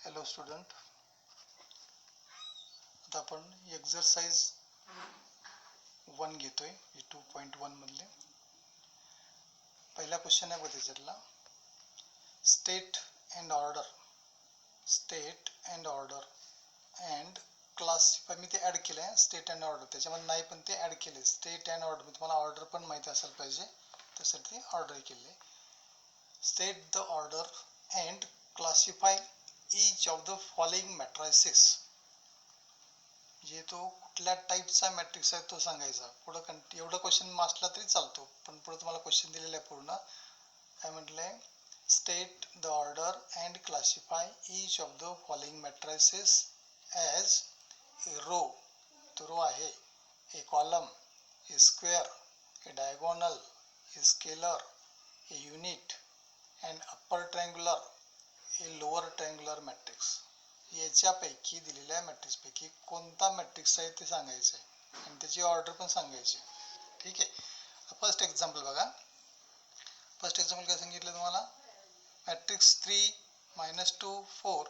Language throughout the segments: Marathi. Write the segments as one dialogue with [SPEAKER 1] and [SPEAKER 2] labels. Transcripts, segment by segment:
[SPEAKER 1] हॅलो स्टुडंट, आता आपण एक्झरसाइज 1 घेतोय 2.1 मधले. पहिला क्वेश्चन आहे बघा त्याच्यातला, state and order and classify. मी ते ॲड केलं आहे स्टेट अँड ऑर्डर, त्याच्यामध्ये नाही पण ते ॲड केले. स्टेट अँड ऑर्डर, मी तुम्हाला ऑर्डर पण माहिती असायला पाहिजे, त्यासाठी ऑर्डर केले. State the order and classify each of the following matrices. जे तो कुठल्या टाईपचा मॅट्रिक्स आहे तो सांगायचा. पुढं एवढं क्वेश्चन असला तरी चालतो, पण पुढे तुम्हाला क्वेश्चन दिलेला आहे पूर्ण. काय म्हटलंय? State the order and classify each of the following matrices as a row. तो रो आहे, a column, a square, a diagonal, a scalar, a unit, and upper triangular, हे लोअर ट्रायंग्युलर मॅट्रिक्स. याच्यापैकी दिलेल्या मॅट्रिक्सपैकी कोणता मॅट्रिक्स आहे ते सांगायचं आहे आणि त्याची ऑर्डर पण सांगायची. ठीक आहे. फर्स्ट एक्झाम्पल बघा. फर्स्ट एक्झाम्पल काय सांगितलं तुम्हाला? मॅट्रिक्स 3 -2 4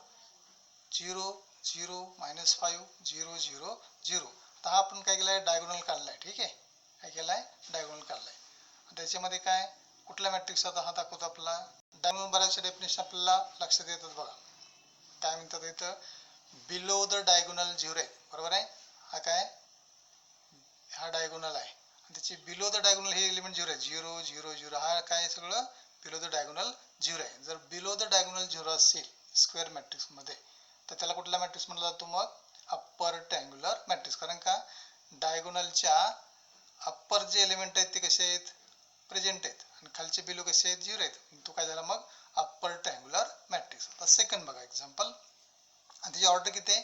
[SPEAKER 1] 0 0 -5 0 0 0. तर हा आपण काय केलाय? डायगोनल काढलाय. ठीक आहे. काय केलाय? डायगोनल काढलाय. त्याच्यामध्ये काय कुठला मॅट्रिक्स आता हा दाखवतो आपला? डायगोनल बऱ्याचशा डेफिनेशन आपल्याला लक्षात येतात बघा. काय म्हणतात इथं? बिलो द डायगोनल 0 आहे, बरोबर आहे. हा काय? हा डायगोनल आहे आणि त्याची बिलो द डायगोनल हे एलिमेंट 0 आहे. 0 0 0 हा काय सगळं बिलो द डायगोनल 0 आहे. जर बिलो द डायगोनल 0 असेल स्क्वेअर मॅट्रिक्स मध्ये, तर त्याला कुठला मॅट्रिक्स म्हणला जातो? मग अप्पर ट्रायंग्युलर मॅट्रिक्स. कारण का डायगोनलच्या अप्पर जे एलिमेंट आहेत ते कसे आहेत? प्रेझेंट आहेत, आणि खालचे बिलो कसे आहेत? 0 आहेत. तो काय झाला मग? Upper triangular matrix. आता सेकंड बघा एक्झाम्पल, आणि त्याची ऑर्डर किती आहे?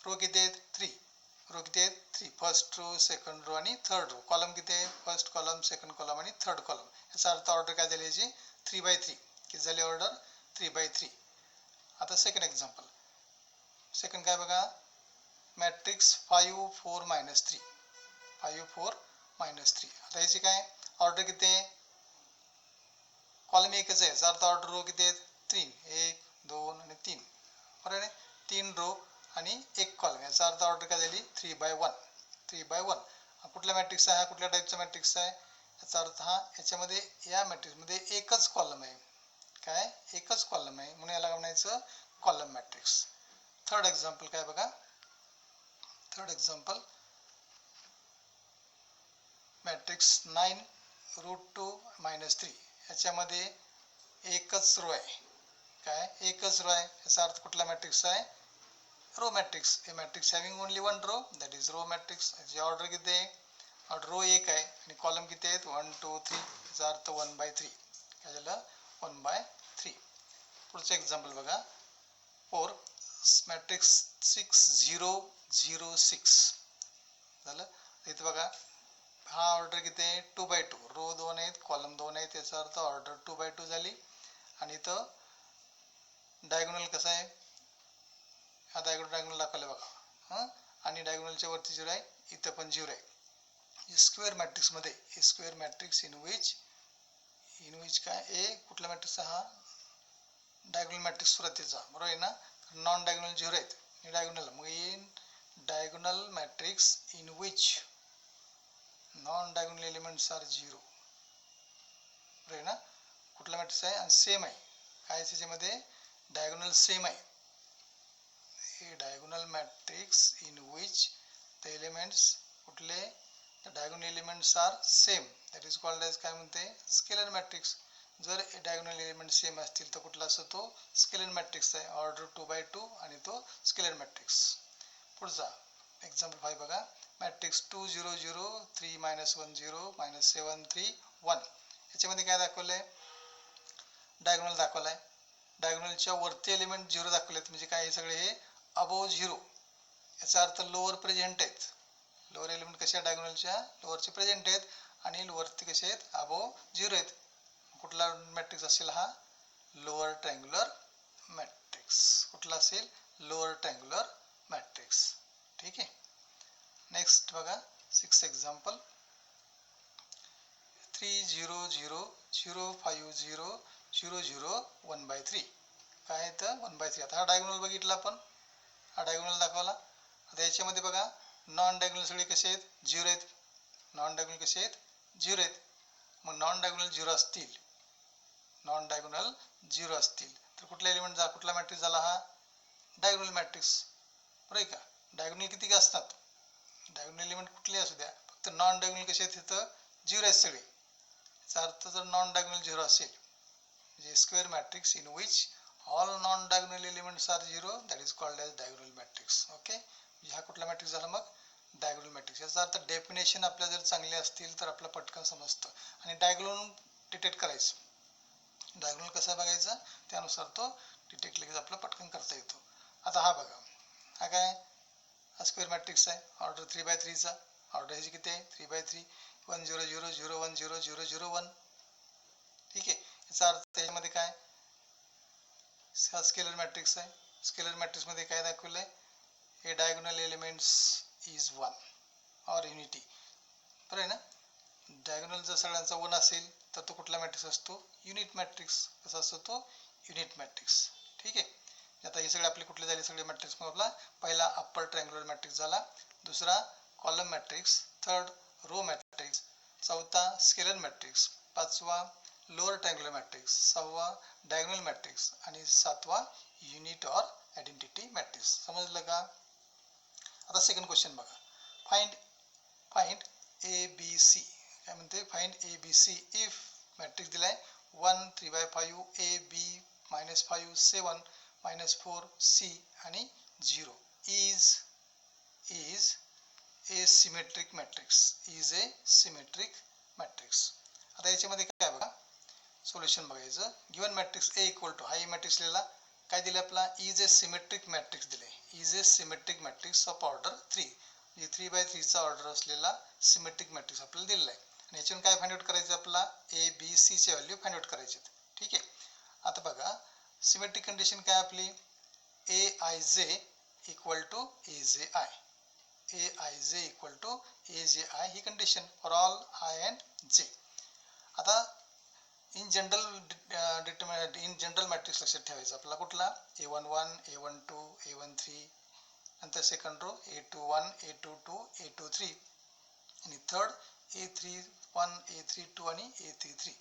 [SPEAKER 1] रो किती आहेत? 3. रो किती आहेत? 3. फर्स्ट रो, सेकंड रो आणि थर्ड रो. कॉलम किती आहे? फर्स्ट कॉलम, सेकंड कॉलम आणि थर्ड कॉलम. याचा अर्थ ऑर्डर काय झाली याची? 3/3. किती झाली ऑर्डर? 3/3. आता सेकंड एक्झाम्पल. सेकंड काय बघा? मॅट्रिक्स 5 4 -3. 5 4 -3. आता याची काय ऑर्डर किती आहे? कॉलम एकच आहे. याचा अर्थ ऑर्डर रो किती आहेत? 3. 1 2 आणि 3. बरोबर आहे. 3 रो आणि 1 कॉलम. याचा अर्थ ऑर्डर काय झाली? 3/1. 3/1. हा कुठला मॅट्रिक्स आहे? हा कुठल्या टाईपचा मॅट्रिक्स आहे? याचा अर्थ हा याच्यामध्ये या मॅट्रिक्समध्ये एकच कॉलम आहे. काय? एकच कॉलम आहे, म्हणून याला म्हणायचं कॉलम मॅट्रिक्स. थर्ड एक्झाम्पल काय बघा? Third example, matrix 9√2 -3. याच्यामध्ये एकच रो आहे. काय? एकच रो आहे. याचा अर्थ कुठला मॅट्रिक्स आहे? Row matrix. A matrix having only one row, that is row matrix. याची ऑर्डर किती आहे? ऑर्डर रो 1 आहे आणि कॉलम किती आहेत? 1 2 3. याचा अर्थ 1/3. काय झालं? 1/3. पुढचं एक्झाम्पल बघा. 4 मॅट्रिक्स 6 0 0 6 झालं. इथं बघा, हा ऑर्डर किती आहे? 2/2. रो 2 आहेत, कॉलम 2 आहेत. याचा अर्थ ऑर्डर 2/2 झाली. आणि इथं डायगोनल कसं आहे? हा डायगोनल दाखवलं बघा. आणि डायगोनलच्या वरती 0 आहे, इथं पण 0 आहे. स्क्वेअर मॅट्रिक्स मध्ये, स्क्वेअर मॅट्रिक्स इन विच काय ए कुठला मॅट्रिक्स? हा डायगोनल मॅट्रिक्स सुरुवातीचा, बरोबर आहे ना. नॉन डायगोनल 0 आहेत, डायगोनल. मग in diagonal matrix in which non diagonal elements are 0, बरोबर आहे ना. कुठला मॅट्रिक्स आहे? आणि सेम आहे. काय त्याच्यामध्ये? डायगोनल सेम आहे. Diagonal matrix in which the elements कुठले? The diagonal elements are same, that is called as काय म्हणते? Scalar matrix. जर डायगोनल एलिमेंट सेम असतील तर कुठला असतो? तो स्केलर मॅट्रिक्स आहे. ऑर्डर 2/2 आणि तो स्केलर मॅट्रिक्स. पुढचा एक्झाम्पल 5 बघा. मॅट्रिक्स 2 0 0 3 -1 0 -7 3 1. याच्यामध्ये काय दाखवलंय? डायगोनल दाखवलाय. डायगोनलच्या वरती एलिमेंट 0 दाखवलेत, म्हणजे काय? हे सगळे हे अबोव 0. याचा अर्थ लोअर प्रेझेंट आहेत. लोअर एलिमेंट कसे? डायगोनलच्या लोअरचे प्रेझेंट आहेत आणि वरती कसे आहेत? अबोव 0 आहेत. कुठला मॅट्रिक्स असेल? हा लोअर ट्रायंग्युलर मॅट्रिक्स. कुठला असेल? Lower triangular matrix. ठीक आहे. नेक्स्ट बघा, 6 एक्झाम्पल. 3 0 0 0 5 0 0 0 1/3. काय येतं 1/3. आता हा डायगोनल बघितला आपण, हा डायगोनल दाखवला. आता याच्यामध्ये बघा नॉन डायगोनल सगळे कसे आहेत, 0 आहेत. नॉन डायगोनल कसे आहेत, 0 आहेत. मग नॉन डायगोनल 0 असतील, नॉन डायगोनल 0 असतील तर कुठला एलिमेंट कुठला मॅट्रिक्स झाला हा, डायगोनल मॅट्रिक्स. बरोबर आहे का. डायगोनल किती असतात, डायगोनल एलिमेंट कुठले असू द्या, फक्त नॉन डायगोनल कसे आहेत तिथं 0 आहेत सगळे. याचा अर्थ जर नॉन डायगोनल 0 असेल म्हणजे square matrix in which all non diagonal elements are 0, that is called as diagonal matrix. Okay, म्हणजे हा कुठला मॅट्रिक्स झाला मग, डायगोनल मॅट्रिक्स. याचा अर्थ डेफिनेशन आपल्या जर चांगले असतील तर आपलं पटकन समजतं. आणि डायगोनल डिटेक्ट करायचं, डायगोनल कसा बघायचा त्यानुसार तो डिटेक्ट लगेच आपला पटकन करता येतो. आता हा बघा, हा काय, हा स्क्वेअर मॅट्रिक्स आहे, ऑर्डर 3/3 चा. ऑर्डर ह्याची किती आहे, 3/3. 1 0 0 0 1 0 0 0 1. ठीक आहे. याचा अर्थ त्याच्यामध्ये काय, हा स्केलर मॅट्रिक्स आहे. स्केलर मॅट्रिक्स मध्ये काय दाखवलंय, हे diagonal elements is 1 or unity. बरं आहे ना. डायगोनल जर सगळ्यांचा 1 असेल तर तो कुठला मॅट्रिक्स असतो, युनिट मॅट्रिक्स. कसा असतो तो, युनिट मॅट्रिक्स. ठीक आहे. आता हे सगळे आपले कुठले झाले सगळे मॅट्रिक्स. मग आपला पहिला अप्पर ट्रायंग्युलर मॅट्रिक्स झाला, दुसरा column matrix, third row matrix, चौथा स्केलर मॅट्रिक्स, पाचवा लोअर ट्रायंग्युलर मॅट्रिक्स, सहावा डायगोनल मॅट्रिक्स आणि सातवा युनिट ऑर आयडेंटिटी मॅट्रिक्स. समजलं का. आता सेकंड क्वेश्चन बघा, फाइंड ए बी सी. काय म्हणते, find A B C if matrix दिलाय 1 3/5 ए बी -5 7 -4 सी आणि 0 is a symmetric matrix, is a symmetric matrix. आता याच्यामध्ये काय बघा, सोल्युशन बघायचं. Given matrix A equal to, हा ए मॅट्रिक्स लिहिला, काय दिले आपला, इज ए सिमेट्रिक मॅट्रिक्स दिले. Is a symmetric matrix of order 3, म्हणजे 3/3 चा ऑर्डर असलेला सिमेट्रिक मॅट्रिक्स आपल्याला दिलेला आहे. आणि याच्यातून काय फाइंड आउट करायचं, आपला ए बी सी ची व्हॅल्यू फाइंड आउट करायची. ठीक आहे. आता बघा सिमेट्रिक कंडिशन काय आपली, ए I J equal to A J I. A I J equal to A J I he condition for all I and जे. आता इन जनरल मॅट्रिक्स लक्षात ठेवायचं आपला कुठला, A11 A12 A13, नंतर second row A21 A22 A23 आणि थर्ड A31 A32 आणि A33.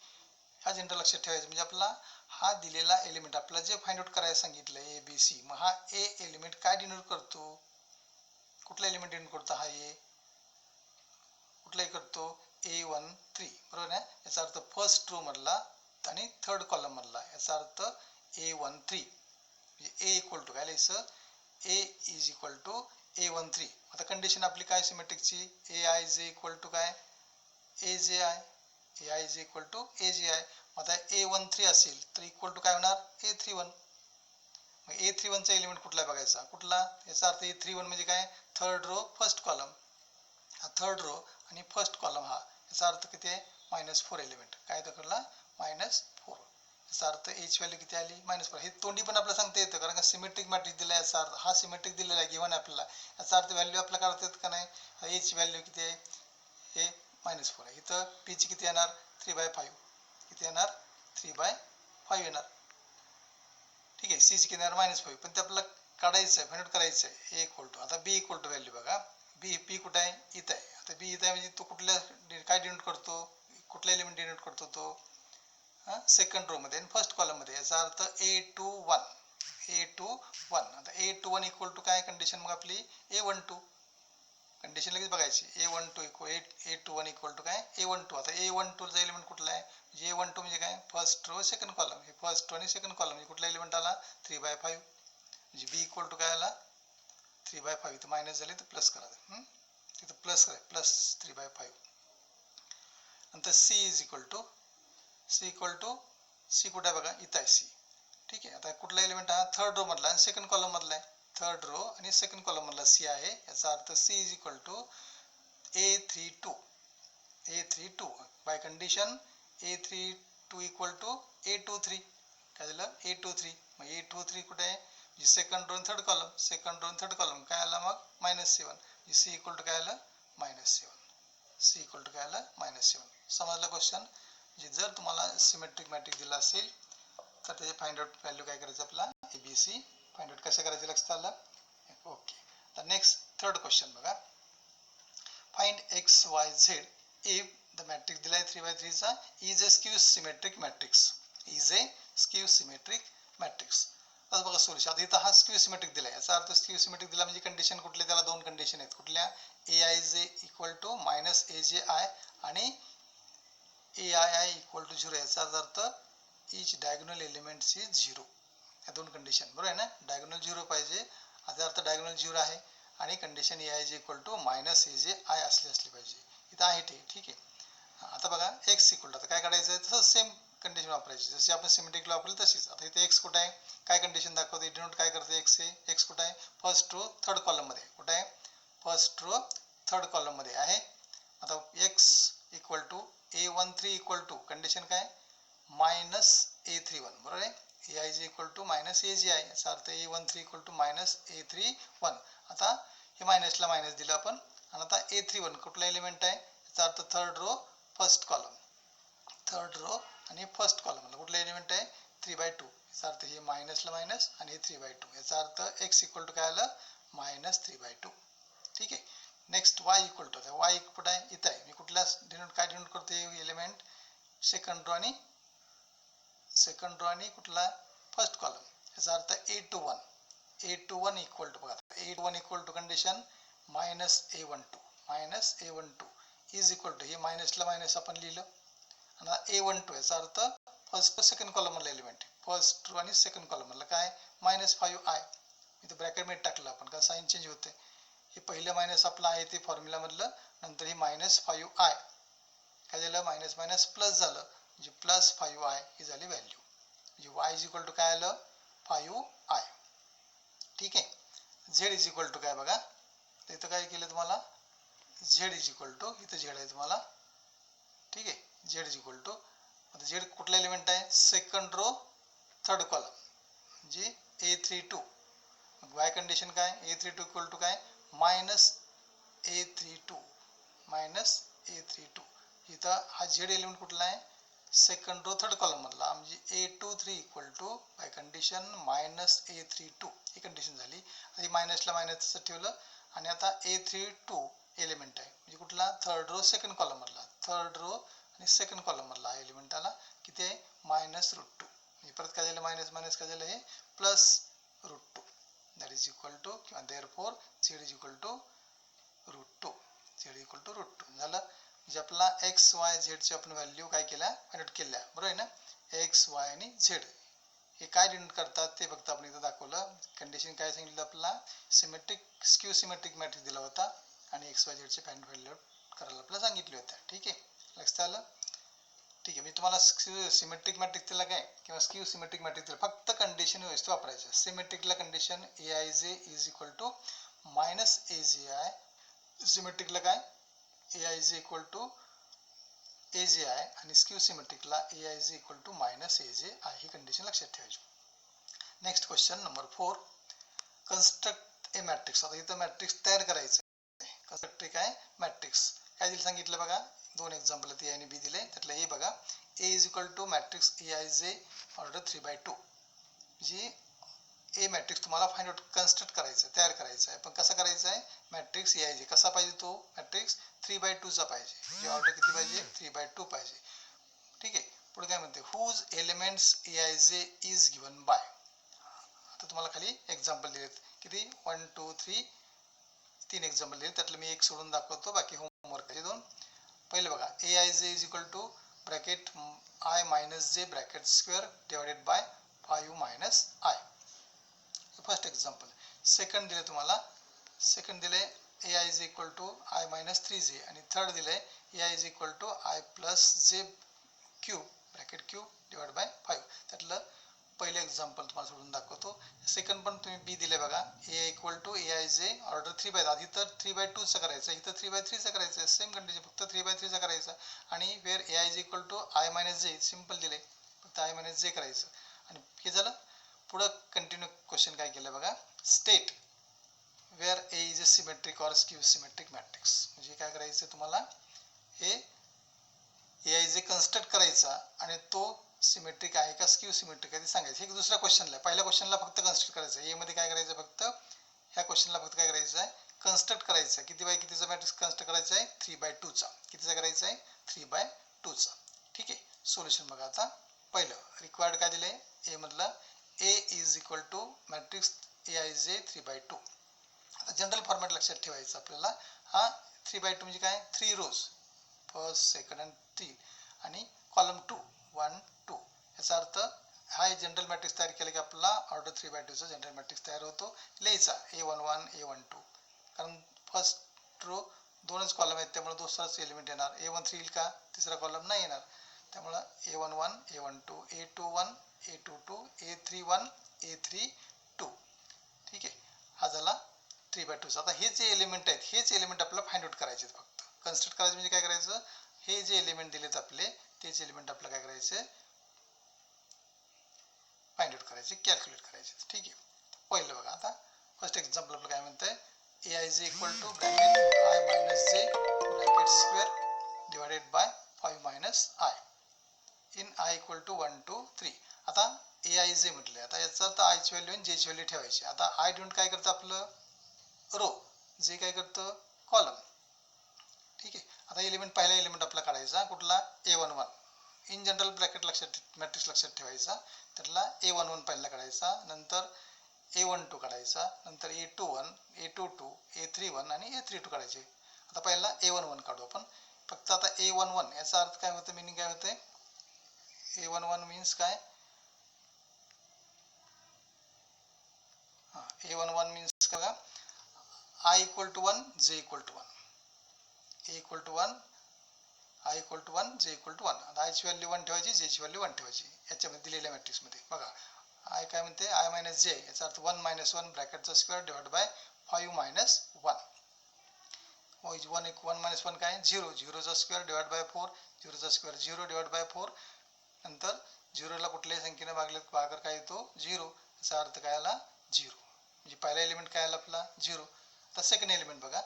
[SPEAKER 1] हा जनरल लक्षात ठेवायचं. म्हणजे आपला हा दिलेला एलिमेंट आपला जे फाइंड आउट करायला सांगितलं ए बी सी, मग हा ए एलिमेंट काय डिनोट करतो, कुठला एलिमेंट डिनोट करतो, हा ए कुठलाही करतो, A13. बरोबर आहे. याचा अर्थ फर्स्ट रो मधला आणि थर्ड कॉलम मधला, याचा अर्थ A13. म्हणजे ए इक्वल टू काय लिहायचं, ए इज इक्वल टू A13. आता कंडिशन आपली काय सिमेट्रिकची, A I J equal to काय, A J I. A I is equal to A J I. आता A13 असेल तर इक्वल टू काय होणार, A31. मग A31 चा एलिमेंट कुठला बघायचा, कुठला, याचा अर्थ A31 म्हणजे काय, थर्ड रो फर्स्ट कॉलम. हा थर्ड रो आणि फर्स्ट कॉलम, हा याचा अर्थ किती आहे, -4 एलिमेंट. काय दाखवला, -4. याचा अर्थ एच व्हॅल्यू किती आली, -4. हे तोंडी पण आपल्याला सांगता येतं, कारण का सिमेट्रिक मॅट्रिक्स दिला, याचा अर्थ हा सिमेट्रिक दिलेला आहे गिव्हन आपल्याला. याचा अर्थ व्हॅल्यू आपल्याला काढता येत का नाही, एच व्हॅल्यू किती आहे, हे -4 आहे. इथं पी ची किती येणार, 3/5. किती येणार, 3/5 येणार. ठीक आहे. सी ची किती येणार, -5. पण ते आपल्याला काढायचं आहे, फाइंड आउट करायचं आहे. ए इक्वल टू, आता बी इक्वल टू व्हॅल्यू बघा, बी पी कुठं आहे, इथं आहे. आता बी इथं आहे म्हणजे तो कुठल्या काय डिनोट करतो, कुठला एलिमेंट डिनोट करतो तो, सेकंड रो मध्ये आणि फर्स्ट कॉलम मध्ये. याचा अर्थ A21. A21. आता A21 इक्वल टू काय कंडिशन मग आपली, A12. कंडिशन लगेच बघायची, A12 equal A21 equal to काय, A12. आता A12 चा एलिमेंट कुठला आहे, म्हणजे A12 म्हणजे काय, फर्स्ट रो सेकंड कॉलम. हे फर्स्ट रो आणि सेकंड कॉलम म्हणजे कुठला एलिमेंट आला, 3/5. म्हणजे बी इक्वल टू काय आला, 3/5. इथं मायनस झाले तर प्लस करा, तिथं प्लस करा, प्लस 3/5. नंतर C is equal to, C कुठे आहे बघा, इथं आहे सी. ठीक आहे. आता कुठला एलिमेंट, हा थर्ड रो मधला आणि सेकंड कॉलम मधला आहे. थर्ड रो आणि सेकंड कॉलम मधला सी आहे. याचा अर्थ C is equal to A32. By condition A32 equal to A23. काय झालं, A23. मग A23 कुठे आहे, सेकंड रो आणि थर्ड कॉलम. सेकंड रो आणि थर्ड कॉलम काय आला मग, -7. सी इक्वल टू काय आलं, -7. सी इक्वल टू काय आलं, -7. समजलं क्वेश्चन. म्हणजे जर तुम्हाला सिमेट्रिक मॅट्रिक्स दिला असेल तर त्याचे फाइंड आउट व्हॅल्यू काय करायचं आपला, ABC फाइंड आउट कसं करायचं लक्षात आलं. ओके, तर नेक्स्ट थर्ड क्वेश्चन बघा. Find x Y Z if the matrix दिलाय 3x3 चा is a skew symmetric matrix. Is A skew symmetric matrix. आता बघा सोल्युशन. आता इथं हा स्क्यू सिमेट्रिक दिलाय, याचा अर्थ स्क्यू सिमेट्रिक दिला म्हणजे कंडिशन कुठले, त्याला दोन कंडिशन आहेत. कुठल्या? AIJ equal to minus AJI आणि AII इक्वल टू 0. याचा अर्थ इच डायगोनल एलिमेंट्स इज 0. या दोन कंडिशन बरोबर आहे ना. डायगोनल 0 पाहिजे, याचा अर्थ डायगोनल 0 आहे, आणि condition AIJ equal to minus AJI असली पाहिजे. इथं आहे ते, ठीक आहे. आता बघा एक्स इक्वल टू, आता काय काढायचं आहे, तसं सेम कंडिशन वापरायची जशी आपण सिमेट्रिकला वापरली तशीच. आता इथे एक्स कुठं आहे, काय कंडिशन दाखवते, डिनोट काय करते एक्स हे, एक्स कुठं आहे, फर्स्ट रो थर्ड कॉलम मध्ये. कुठं आहे? फर्स्ट रो थर्ड कॉलम मध्ये आहे. आता X equal to A13 equal to condition काय, मायनस A31 बरोबर आहे. AIJ equal to minus AGI, याचा अर्थ A13 equal to minus A31. आता हे मायनसला मायनस दिलं आपण, आणि आता A31 कुठला एलिमेंट आहे, याचा अर्थ third row first column, third row आणि फर्स्ट कॉलम कुठला एलिमेंट आहे, 3/2. याचा अर्थ हे मायनसला मायनस आणि हे 3/2. याचा अर्थ एक्स इक्वल टू काय आलं, मायनस 3/2. ठीक आहे. Next Y equal to, Y कुठं आहे, इथं आहे. मी कुठल्या डिनोट काय डिनोट करतो एलिमेंट, सेकंड रो आणि कुठला फर्स्ट कॉलम. याचा अर्थ A21 इक्वल टू, बघा A21 equal to condition minus A12 is equal to, हे मायनसला मायनस आपण लिहिलं, आणि A12 याचा अर्थ फर्स्ट सेकंड कॉलम मधला एलिमेंट, फर्स्ट रो आणि सेकंड कॉलम मधला काय, -5i. इथं ब्रॅकेट मध्ये टाकलं आपण का साइन चेंज होते. हे पहिलं मायनस आपलं आहे ते फॉर्म्युला मधलं, नंतर हे -5i काय झालं, मायनस मायनस प्लस झालं, म्हणजे +5i ही झाली व्हॅल्यू. म्हणजे y इज इक्वल टू काय आलं, 5i. ठीक आहे. z इज इक्वल टू काय बघा, इथं काय केलं तुम्हाला, z इज इक्वल टू, इथं z आहे तुम्हाला, ठीक आहे. z इज इक्वल टू, आता z कुठला एलिमेंट आहे, सेकंड रो थर्ड कॉलम, म्हणजे A32. y कंडिशन काय, A32 इक्वल टू काय, मायनस A32. इथं हा z एलिमेंट कुठला आहे, सेकंड रो थर्ड कॉलम मधला, म्हणजे A23 equal to by condition minus A32. ही कंडिशन झाली. आधी मायनसला मायनस ठेवलं, आणि आता A32 एलिमेंट आहे, म्हणजे कुठला, थर्ड रो सेकंड कॉलम मधला, थर्ड रो आणि सेकंड कॉलम मधला हा एलिमेंट आला. किती आहे, -√2. म्हणजे परत काय झालं, मायनस मायनस काय झालं, हे +√2. दॅट इज इक्वल टू, किंवा therefore z is equal to √2. झालं. म्हणजे आपला एक्स वाय झेड ची आपण व्हॅल्यू काय केल्या, फाइंड आउट केल्या, बरोबर आहे ना. एक्स वाय आणि झेड हे काय डिनोट करतात ते फक्त आपण इथं दाखवलं. कंडिशन काय सांगितलं आपल्याला, स्क्यू सिमेट्रिक मॅट्रिक्स दिला होता, आणि एक्स वाय झेड चे फाइंड व्हॅल्यू करायला आपल्याला सांगितले होते. ठीक आहे, लक्षात आलं. ठीक आहे, मी तुम्हाला सिमेट्रिक मॅट्रिक्स दिला काय, किंवा स्क्यू सिमेट्रिक मॅट्रिक्स दिला, फक्त कंडिशन व्यवस्थित वापरायचं. सिमेट्रिकला condition AIJ is equal to minus AGI, सिमेट्रिकला काय, AIJ इक्वल टू AGI, आणि स्क्यू सिमेट्रिकला AIJ equal to minus AGI. ही कंडिशन लक्षात ठेवायची. Next question number 4, construct a matrix. आता इथं मॅट्रिक्स तयार करायचं आहे. कन्स्ट्रक्ट काय मॅट्रिक्स, काय दिलं सांगितलं बघा, दोन एक्झाम्पल A आणि B दिले. त्यातलं A बघा, A is equal to matrix AIJ order 3/2. जी ए मॅट्रिक्स तुम्हाला फाइंड आउट कन्स्ट्रक्ट करायचं, तयार करायचं आहे. पण कसं करायचं आहे, मॅट्रिक्स AIJ कसा पाहिजे, तो मॅट्रिक्स 3/2 चा पाहिजे. जी ऑर्डर किती पाहिजे, 3/2 पाहिजे. ठीक आहे. पुढे काय म्हणते, whose elements AIJ is given by. आता तुम्हाला खाली एक्झाम्पल दिलेत, किती, 1 2 3 3 एक्झाम्पल दिले. त्यातलं मी एक सोडून दाखवतो, बाकी होमवर्क आहे 2. पहिले बघा, AIJ is equal to bracket I minus J bracket square divided by 5 minus I. First example. Second दिले तुम्हाला, सेकंड दिले AIJ equal to I minus 3J, आणि थर्ड दिले AIJ equal to I plus J cube bracket cube divide by 5. त्यातलं पहिले एक्झाम्पल तुम्हाला सोडून दाखवतो. सेकंड पण तुम्ही B दिले बघा, A equal to AIJ order 3/2. आधी तर 3/2 चा करायचं, इथं 3/3 चा करायचं, सेम कंडिशन, फक्त 3/3 चा करायचं. आणि where AIJ equal to I minus J simple दिले, फक्त I मायनस J करायचं, आणि हे झालं. पुढं कंटिन्यू क्वेश्चन काय केलं बघा, state where A is a symmetric or skew symmetric matrix. म्हणजे काय करायचं तुम्हाला, हे AIJ कन्स्ट्रक्ट करायचा, आणि तो सिमेट्रिक आहे का स्क्यू सिमेट्रिक आहे ते सांगायचं. हे दुसऱ्या क्वेश्चनला आहे. पहिल्या क्वेश्चनला फक्त कन्स्ट्रक्ट करायचं आहे. ए मध्ये काय करायचं फक्त ह्या क्वेश्चनला फक्त काय करायचं आहे कन्स्ट्रक्ट करायचं आहे. किती बाय कितीचा मॅट्रिक्स कन्स्ट्रक्ट करायचा आहे 3/2चा. कितीचा करायचा आहे 3/2चा. ठीक आहे. सोल्युशन बघा आता. पहिलं रिक्वायर्ड काय दिलंय ए मधलं A is equal to matrix A I J 3/2. आता जनरल फॉर्मॅट लक्षात ठेवायचं आपल्याला. हा 3/2 म्हणजे काय 3 रोज फर्स्ट सेकंड आणि 3 आणि कॉलम 2 1 2. याचा अर्थ हा जनरल मॅट्रिक्स तयार केला की आपला ऑर्डर 3/2चा जनरल मॅट्रिक्स तयार होतो. लिहायचा A11 A12 कारण फर्स्ट रो दोनच कॉलम आहेत त्यामुळे दुसराच एलिमेंट येणार. A13 येईल का तिसरा कॉलम नाही येणार. त्यामुळं A11 A12 A21 A22 A31 A32. ठीक आहे. हा झाला 3/2चा. आता हे जे एलिमेंट आहेत हेच एलिमेंट आपल्याला फाइंड आउट करायचे आहेत. फक्त कन्स्ट्रक्ट करायचं म्हणजे काय करायचं हे जे एलिमेंट दिलेत आपले तेच एलिमेंट आपल्याला काय करायचे फाइंड आउट करायचे कॅल्क्युलेट करायचे. ठीक आहे. पहिलं बघा आता फर्स्ट एक्झाम्पल आपलं काय म्हणतंय A I J equal to bracket I minus J bracket square divided by 5 minus I in I equal to 1 2 3. आता ए आय जे म्हटलं. आता याचा अर्थ आयची व्हॅल्यू आणि जेची व्हॅल्यू ठेवायची. आता आय डिनोट काय करतं आपलं रो, जे काय करतं कॉलम. ठीक आहे. आता एलिमेंट पहिला एलिमेंट आपला काढायचा कुठला A11. इन जनरल ब्रॅकेट लक्षात मॅट्रिक्स लक्षात ठेवायचा. त्यातला A11 पहिला काढायचा, नंतर A12 काढायचा, नंतर A21 A22 A31 आणि A32 काढायचे. आता पहिला A11 काढू आपण. फक्त आता A11 याचा अर्थ काय होतं मिनिंग काय होते A11 मीन्स काय A11 मीन्स का I equal to 1 J equal to 1 A equal to 1 I equal to 1 J equal to 1. आता आयची व्हॅल्यू 1 ठेवायची जेची व्हॅल्यू 1 ठेवायची याच्यामध्ये दिलेल्या मॅट्रिक्समध्ये. बघा आय काय म्हणते आय मायनस जे याचा अर्थ 1 मायनस 1 ब्रॅकेटचा square divide by 5 minus 1. 1 minus 1 काय 0 0चा स्क्वेअर डिवाइड बाय 4 0चा स्क्वेअर 0 डिवाइड बाय 4. नंतर 0ला कुठल्याही संख्येने भागाकार काय येतो 0. याचा अर्थ काय आला 0. म्हणजे पहिला एलिमेंट काय आला आपला 0. आता सेकंड एलिमेंट बघा.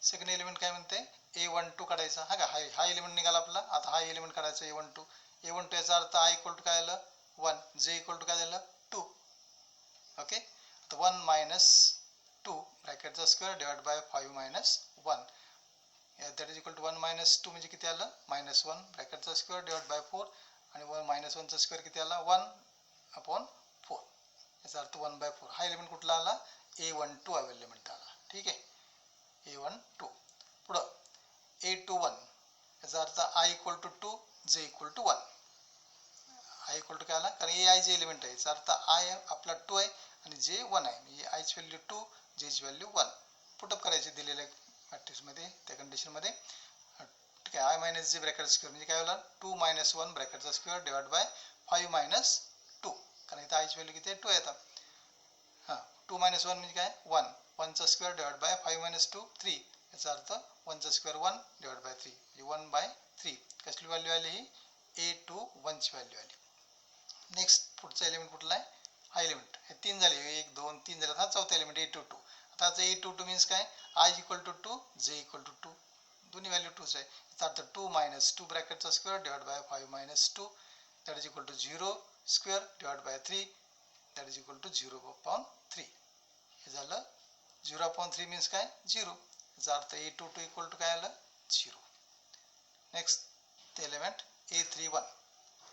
[SPEAKER 1] सेकंड एलिमेंट काय म्हणते A12 काढायचा. हा का हा एलिमेंट निघाला आपला. आता हा एलिमेंट काढायचा A12 याचा अर्थ आय इक्वल टू काय आलं 1 जे इक्वल टू काय झालं 2. ओके. आता 1 मायनस 2 ब्रॅकेटचा square divide by 5 minus 1 that is equal to 1 minus 2 म्हणजे किती आलं मायनस 1 ब्रॅकेटचा स्क्वेअर डिवाइड बाय 4 आणि 1 मायनस 1चा स्क्वेअर किती आला 1 अपॉन 4. याचा अर्थ 1/4. हा एलिमेंट कुठला आला A12 एलिमेंट आला. ठीक आहे. A12 पुढं A21 याचा अर्थ I equal to 2 J equal to 1. I equal to काय आला कारण ए आय जे एलिमेंट आहे याचा अर्थ I आपला 2 आहे आणि J 1 आहे. म्हणजे आयची व्हॅल्यू 2 जेची व्हॅल्यू 1 पुटअप करायची दिलेल्या मॅट्रिक्समध्ये त्या कंडिशनमध्ये. ठीक आहे. I minus J bracket square म्हणजे काय होणार 2 मायनस 1 ब्रॅकेटचा स्क्वेअर डिवाइड बाय 5 मायनस 2 कारण इथं आयची व्हॅल्यू किती आहे 2 आहे. आता हां 2 मायनस 1 म्हणजे काय 1 1चा स्क्वेअर डिवाइड बाय 5 मायनस 2 3. याचा अर्थ 1चा स्क्वेअर 1 डिवाइड बाय 3 म्हणजे 1/3. कसली व्हॅल्यू आली ही A21 ची व्हॅल्यू आली. नेक्स्ट पुढचा एलिमेंट कुठला आहे हा एलिमेंट हे 3 झाले 1 2 3 झाले. हा चौथा एलिमेंट A22. आता A22 मीन्स काय I equal to 2 J equal to 2 दोन्ही व्हॅल्यू 2च आहे. याचा अर्थ 2 मायनस 2 ब्रॅकेटचा square divide by 5 minus 2 that is equal to 0 square divide by 3 that is equal to 0 upon 3. हे झालं 0 अपॉन 3 मीन्स काय 0. याचा अर्थ A22 इक्वल टू काय आलं 0. Next element A31.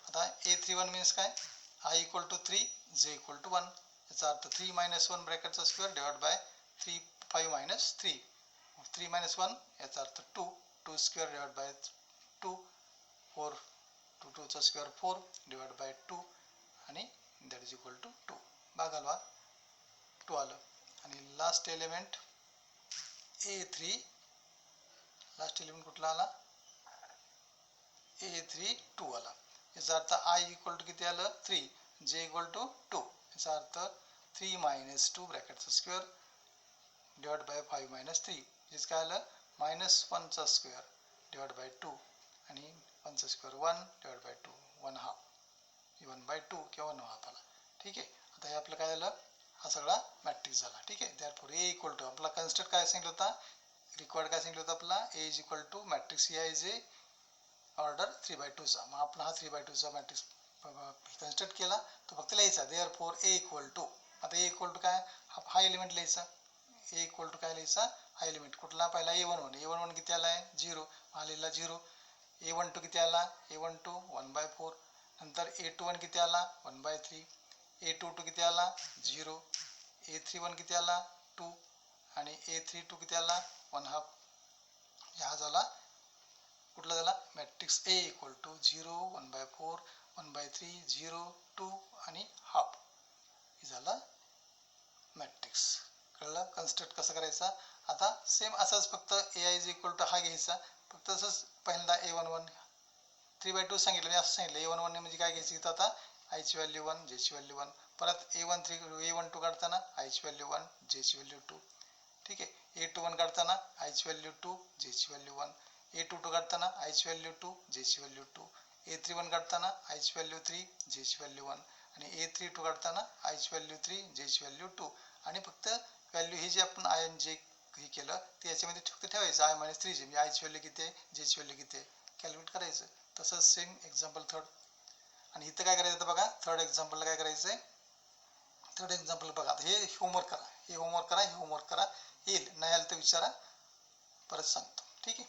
[SPEAKER 1] आता A31 मीन्स काय I equal to 3 J equal to 1. याचा अर्थ 3 मायनस 1 ब्रॅकेटचा square divide by 5 minus 3 3 minus 1 याचा अर्थ 2 2 स्क्वेअर डिवाइड बाय 2 4 2चा स्क्वेअर 4 डिवाइड बाय 2 आणि दॅट इज इक्वल टू 2. भागाला 2 आलं. आणि last element A3. Last element कुठला आला A32 आला. याचा अर्थ I इक्वल टू किती आलं 3 J इक्वल टू 2. याचा अर्थ 3 मायनस 2 ब्रॅकेटचा स्क्वेअर डिवाइड बाय 5 मायनस 3 म्हणजे काय आलं मायनस 1चा स्क्वेअर डिवाइड बाय 2 आणि 1चा स्क्वेअर 1 डिवाइड बाय 2 1/2 1/2 किंवा 1/2 आला. ठीक आहे. आता हे आपलं काय झालं हा सगळा मॅट्रिक्स झाला. ठीक आहे. त्यारपूर A इक्वल टू आपला कन्स्ट्रक्ट काय सांगितलं होता रिक्वायर्ड काय सांगितलं होतं आपला A is equal to matrix A I J order 3/2चा. मग आपण हा 3/2चा मॅट्रिक्स कन्स्ट्रक्ट केला तो फक्त लिहायचा देअरफॉर ए इक्वल टू. आता ए इक्वल टू काय, हा एलिमेंट लिहायचा. ए इक्वल टू काय लिहायचा, हा एलिमेंट कुठला, पहिला A11 किती आला आहे 0, हा लिहिला 0. A12 किती आला, A12 1/4. नंतर A21 किती आला 1/3. A22 किती आला 0. A31 किती आला 2 आणि A32 किती आला 1/2. हा झाला कुठला झाला मॅट्रिक्स A इक्वल टू 0 1/4 1/3 0 2 आणि हाफ. हे झालं मॅट्रिक्स. कळलं कन्स्ट्रक्ट कसं करायचा. आता सेम असंच फक्त AI इज इक्वल टू हा घ्यायचा. फक्त तसंच पहिल्यांदा A11 3/2 सांगितलं, मी असं सांगितलं. A11 म्हणजे काय घ्यायचं इथं आता I ची व्हॅल्यू 1 J ची व्हॅल्यू 1. परत A12 काढताना I ची व्हॅल्यू 1 J ची व्हॅल्यू 2. ठीक आहे. A21 काढताना I ची व्हॅल्यू 2 J ची व्हॅल्यू 1. A22 काढताना I ची व्हॅल्यू 2 J ची व्हॅल्यू 2. A31 काढताना I ची व्हॅल्यू 3 J ची व्हॅल्यू 1 आणि A32 काढताना I ची व्हॅल्यू 3 J ची व्हॅल्यू 2. आणि फक्त व्हॅल्यू ही जी आपण I आणि J हे केलं ते याच्यामध्ये फक्त ठेवायचं I - 3J म्हणजे I ची व्हॅल्यू किती आहे J ची व्हॅल्यू किती आहे कॅल्क्युलेट करायचं. तसंच सेम एक्झाम्पल थर्ड. आणि इथं काय करायचं बघा, थर्ड एक्झाम्पलला काय करायचं आहे. थर्ड एक्झाम्पल बघा, आता हे होमवर्क करा, हे होमवर्क करा, हे होमवर्क करा. येईल नाही आलं तर विचारा, परत सांगतो. ठीक आहे.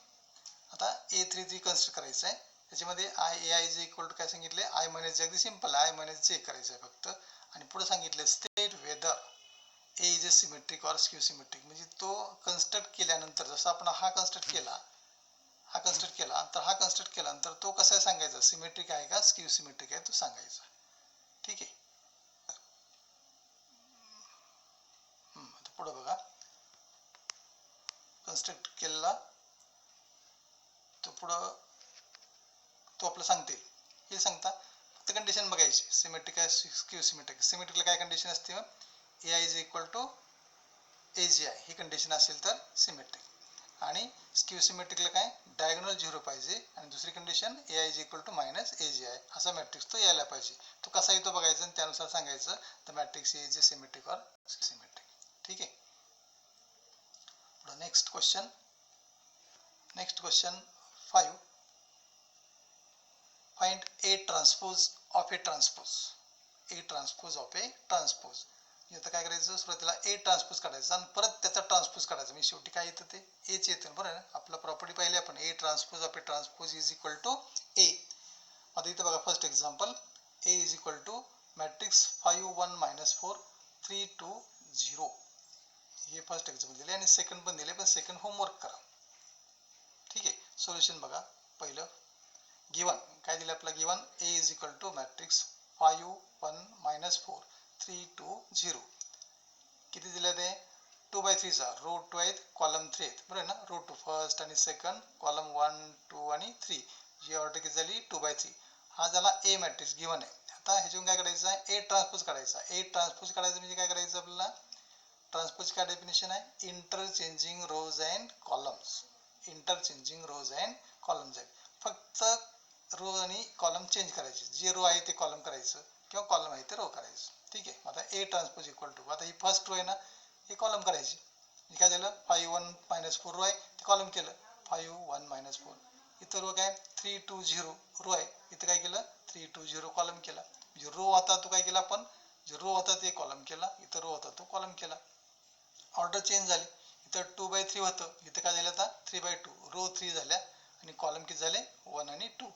[SPEAKER 1] आता A33 कन्सिडर करायचं आहे. त्याच्यामध्ये AI इज इक्वल टू काय सांगितले, I - J. अगदी सिम्पल आहे, I - J करायचं आहे फक्त. आणि पुढे सांगितलं state whether A is a symmetric or skew symmetric. म्हणजे तो कन्स्ट्रक्ट केल्यानंतर जसं आपण हा कन्स्ट्रक्ट केला, हा कन्स्ट्रक्ट केला तर हा कन्स्ट्रक्ट केल्यानंतर तो कसा आहे सांगायचा, सिमेट्रिक आहे का स्क्यू सिमेट्रिक आहे तो सांगायचा. ठीक आहे. आता पुढे बघा, कन्स्ट्रक्ट केलेला तो पुढं तो आपलं सांगते. हे सांगता फक्त कंडिशन बघायची, सिमेट्रिक आहे स्क्यू सिमेट्रिक. सिमेट्रिकला काय कंडिशन असते, AI is equal to AGI ही कंडिशन असेल तर सिमेट्रिक. आणि स्क्यू सिमेट्रिकला काय डायगोनल 0 पाहिजे आणि दुसरी condition AI is equal to -AGI असा मॅट्रिक्स तो यायला पाहिजे. तो कसा येतो बघायचा आणि त्यानुसार सांगायचं the matrix is a symmetric or symmetric. ठीक आहे. Next question 5. Find A transpose of a transpose. A transpose of a transpose. आता काय करायचं, सुरुवातीला A ट्रान्सपोज काढायचं आणि परत त्याचा ट्रान्सपोज काढायचा. म्हणजे शेवटी काय येतं ते Aच येतं, बरोबर आहे. आपला प्रॉपर्टी पाहिली आपण, A transpose of A transpose is equal to A. आता इथं बघा first example, A is equal to matrix 5 1 -4 3 2 0. हे फर्स्ट एक्झाम्पल दिले आणि सेकंड पण दिले, पण सेकंड होमवर्क करा. ठीक आहे. सोल्युशन बघा. पहिलं गिवन काय दिलं आपलं, given A is equal to matrix 5 1 -4 3 2 0. किती दिलं ते 2/3 चा, रो 2 आहेत कॉलम 3 आहेत, बरोबर ना. रो 2 फर्स्ट आणि सेकंड, कॉलम 1 2 आणि 3. जी ऑर्डर किती झाली 2/3. हा झाला A मॅट्रिक्स गिवन आहे. आता ह्याच्यातून काय करायचं आहे, A ट्रान्सपोज काढायचा. A ट्रान्सपोज काढायचं म्हणजे काय करायचं आपल्याला, ट्रान्सपोज काय डेफिनेशन आहे, interchanging rows and columns. Interchanging rows and columns आहेत. फक्त रो आणि कॉलम चेंज करायचे, जे रो आहे ते कॉलम करायचं किंवा कॉलम आहे ते रो करायचं. ठीक आहे. आता A ट्रान्सपोज इक्वल टू, आता ही फर्स्ट रो आहे ना, हे कॉलम करायची. काय झालं 5 1 -4 रो आहे ते कॉलम केलं 5 1 -4. इथं रो काय 3 2 0 रो आहे, इथं काय केलं 3 2 0 कॉलम केला. म्हणजे रो होता तो काय केला आपण, जे रो होता ते कॉलम केला, इथं रो होता तो कॉलम केला. ऑर्डर चेंज झाली, इथं 2/3 होतं, इथं काय झालं आता 3/2. रो 3 झाल्या आणि कॉलम किती झाले 1 आणि 2.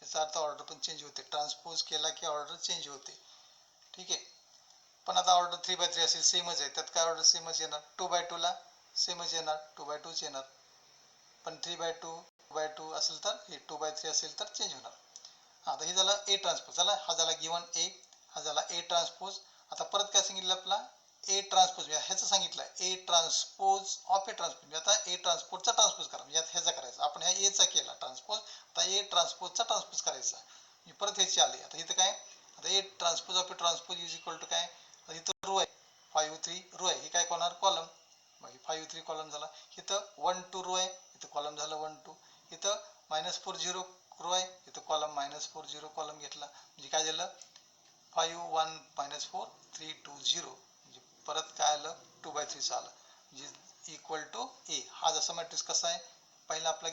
[SPEAKER 1] याचा अर्थ ऑर्डर पण चेंज होते, ट्रान्सपोज केला की ऑर्डर चेंज होते. ठीक आहे. पण आता ऑर्डर 3/3 असेल सेमच आहे, त्यात काय ऑर्डर सेमच येणार. 2/2 ला सेमच येणार, 2/2च येणार. पण 3/2 2/2 असेल तर, हे 2/3 असेल तर चेंज होणार. आता हे झालं A ट्रान्सपोज झाला, हा झाला गिवन A, हा झाला A ट्रान्सपोज. आता परत काय सांगितलं आपला A ट्रान्सपोज, ह्याचं सांगितलं A transpose of A transpose. म्हणजे आता A ट्रान्सपोजचा ट्रान्सपोज करा, म्हणजे ह्याचा करायचा. आपण ह्या A चा केला ट्रान्सपोज, आता A ट्रान्सपोजचा ट्रान्सपोज करायचा. परत ह्याची आली. आता इथं काय, आता A transpose of A transpose is equal to काय, इथं रो आहे 5 3 रो आहे, हे काय होणार कॉलम. मग 5 3 कॉलम झाला. इथं 1 2 रो आहे, इथं कॉलम झालं 1 2. इथं -4 0 रो आहे, इथं कॉलम -4 0 कॉलम घेतला. म्हणजे काय झालं 5 1 -4 3 2 0. म्हणजे परत काय आलं 2/3 आलं, म्हणजे इक्वल टू A. हा जसा मॅट्रिक्स कसा आहे, पहिला आपला